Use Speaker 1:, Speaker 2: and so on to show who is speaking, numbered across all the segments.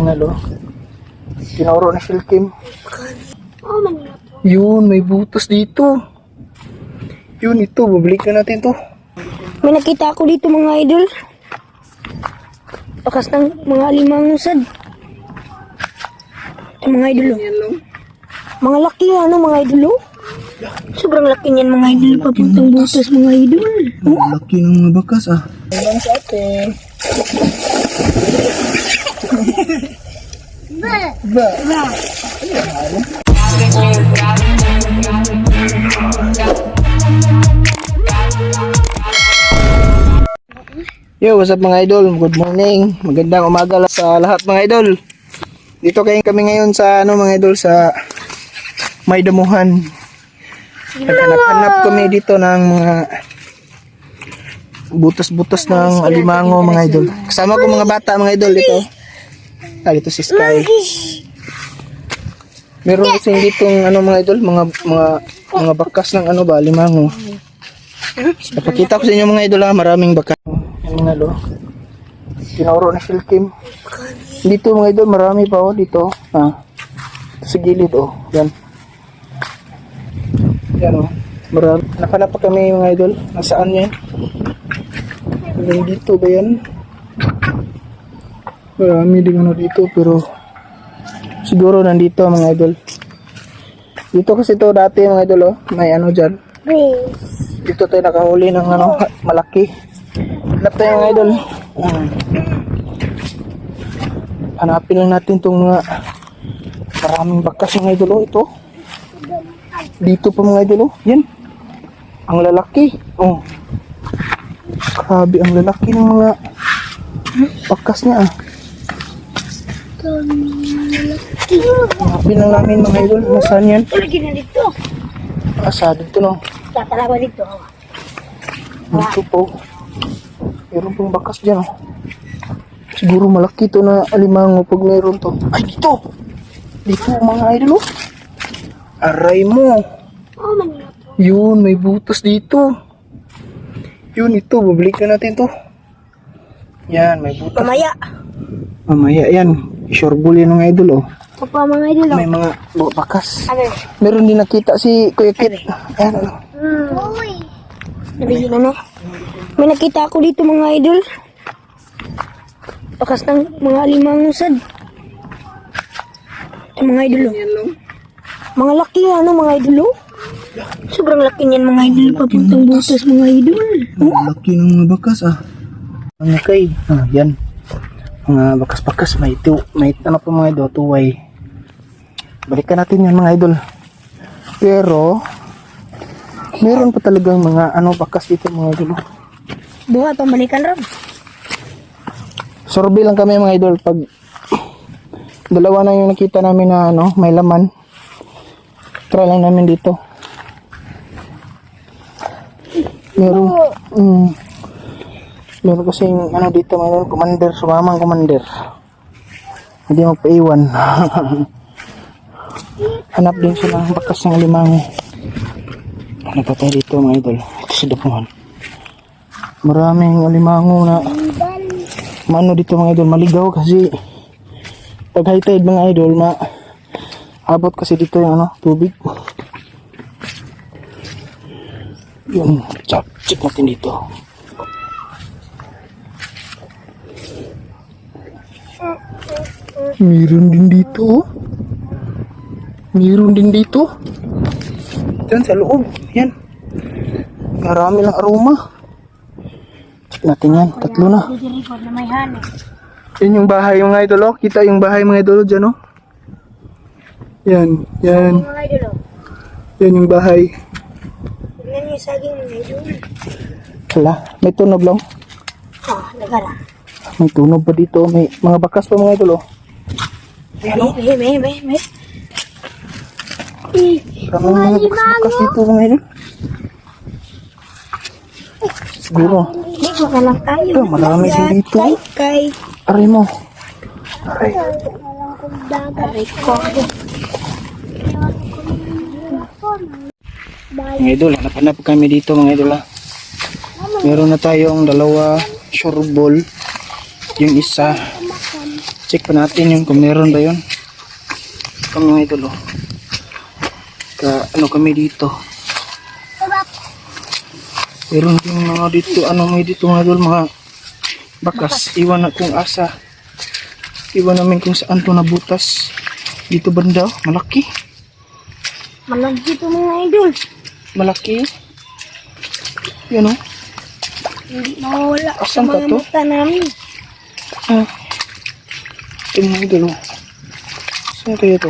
Speaker 1: Nalo. Tinuro na Shilkim. Yun, may butas dito. Yun, ito. Babalikan natin to.
Speaker 2: May nakita ako dito mga idol. Bakas ng mga limangusad. Ito mga idol. Mga laki mga idol. Sobrang laki niyan mga idol. Papuntang butas mga idol.
Speaker 1: Laki ng mga bakas Hanggang sa atin. Yo, what's up mga idol? Good morning. Magandang umaga sa lahat mga idol. Dito kami ngayon sa mga idol sa May Damuhan. Naghanap kami dito ng mga butas-butas ng alimango mga idol. Kasama ko mga bata mga idol dito. Dito si Sky. Meron kasi ditong mga idol, mga bakas ng alimango. Napakita ko sa inyo mga idol maraming bakas. Mga idol. Tinuro na Shilkim. Dito mga idol, marami pa dito. Sa gilid yan. Yan marami. Nakanap pa kami mga idol. Nasaan yan? Dito ba yan? Marami din dito pero siguro nandito mga idol. Dito kasi ito dati mga idol may dyan. Dito tayo nakahuli ng malaki. Hanap tayo mga idol. Hanapin lang natin itong mga maraming bakas mga idol ito. Dito pa mga idol yan. Ang lalaki. Grabe ang lalaki ng mga bakas niya Hanapin lang namin mga idol. Nasaan yan?
Speaker 2: Lagi na dito.
Speaker 1: Asa dito
Speaker 2: Tatalawa dito.
Speaker 1: Dito po. Meron pong bakas dyan Siguro malaki to na alimango pag meron to. Ay dito! Dito mga idol Aray mo. Yun, may butas dito. Yun, ito. Babalikan natin to. Yan, may butas. Mamaya yan. Isureball yan mga idol
Speaker 2: Opo mga idol.
Speaker 1: May mga bakas. Meron din nakita si Kuya Kit. Ayan
Speaker 2: Nabigyan May nakita ako dito mga idol. Bakas ng mga limangusad. Ito mga idol Mga laki mga idol Sobrang laki niyan mga idol. Papuntang butas mga idol.
Speaker 1: Laki ng mga bakas Ang nakay. Yan. Mga bakas-bakas. May pa mga idol. Tuway. Balikan natin yan mga idol. Pero meron pa talagang mga bakas dito mga idol.
Speaker 2: Buhat ang balikan rin.
Speaker 1: Sorbe lang kami mga idol. Pag dalawa na yung nakita namin na may laman, try lang namin dito. Meron kasi dito mayroon commander, sumamang commander. Hindi magpaiwan. Hanap din sila ng bakas ng alimango. Ano pa tayo dito mga idol? Ito sa dapungan. Maraming alimango na dito mga idol. Maligaw kasi pag high tide mga idol abot kasi dito yung tubig. Yun, check natin dito. Meron din dito. Meron din dito. Diyan sa loob. Yan. Marami lang aroma. Check natin yan. Tatlo na. Yan yung bahay mga idol. Kita yung bahay mga idol dyan Yan. Yan. Yan yung bahay.
Speaker 2: Yan yung saging mga idol.
Speaker 1: Wala. May tunog lang.
Speaker 2: Nagara.
Speaker 1: May tunog pa dito. May mga bakas pa mga idol Ayan
Speaker 2: May.
Speaker 1: Maraming mga bakas dito mga idol. Siguro.
Speaker 2: Dito ka lang tayo.
Speaker 1: Ito, marami din dito.
Speaker 2: Kay.
Speaker 1: Aray mo. Aray.
Speaker 2: Aray ko.
Speaker 1: Mga idol, hanap kami dito mga idol Meron na tayong dalawa sureball. Yung isa Check pa natin yun kung meron ba yun. Kami mga idol oh. Ano kami dito. Meron din mga dito, may dito mga idol, mga bakas. Iwan na kung asa. Iwan namin kung saan to nabutas. Dito banda, oh, malaki.
Speaker 2: Malaki ito mga idol.
Speaker 1: Malaki. Yan oh.
Speaker 2: Hindi mawala sa
Speaker 1: Asan ka
Speaker 2: mga
Speaker 1: to?
Speaker 2: mata namin.
Speaker 1: Ah. Ito mga idol oh. Saan kaya to?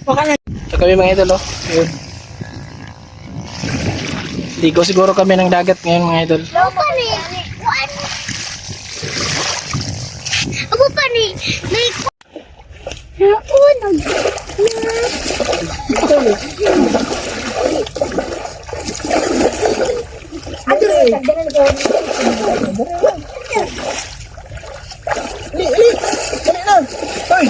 Speaker 2: Baka na.
Speaker 1: Ito kami mga idol oh. Yun. Ligo siguro kami ng dagat ngayon mga idol.
Speaker 2: Ako pa ni. Ako pa ni.
Speaker 1: Dali na. Hoy.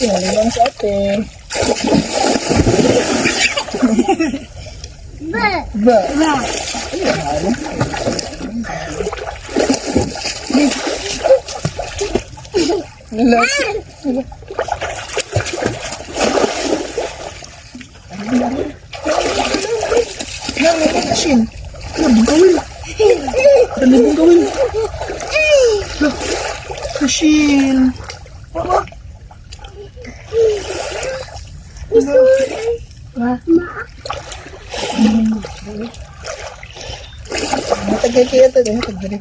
Speaker 1: Ate, sa ate. Ba. Kashil. Matagal kaya ito.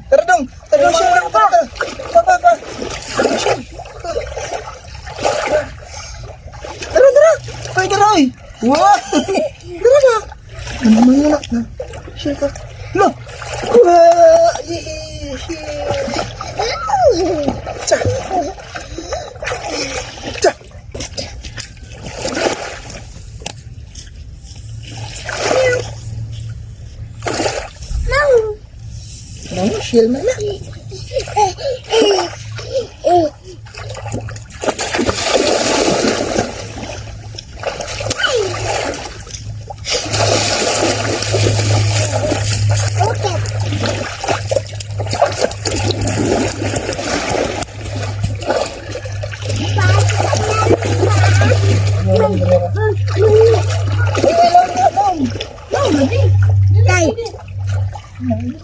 Speaker 1: Tara dong. Tara dong siya. Ba. Tara. Hoy, tara. Wah. Tara na. Ano naman yun na? Siya ka. Lo. Wah. Cha. Shell na.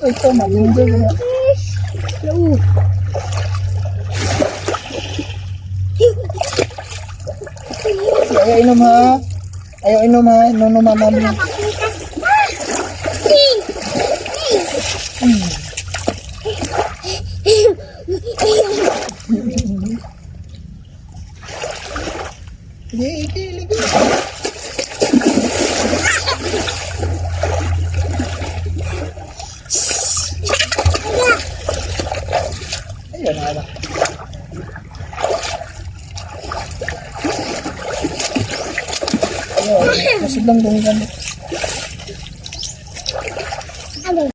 Speaker 1: Ito malinggo na. Ayaw inom ha. Inom mama mo. Ligo. Ayun na. Ayun, masidlang dong gamit.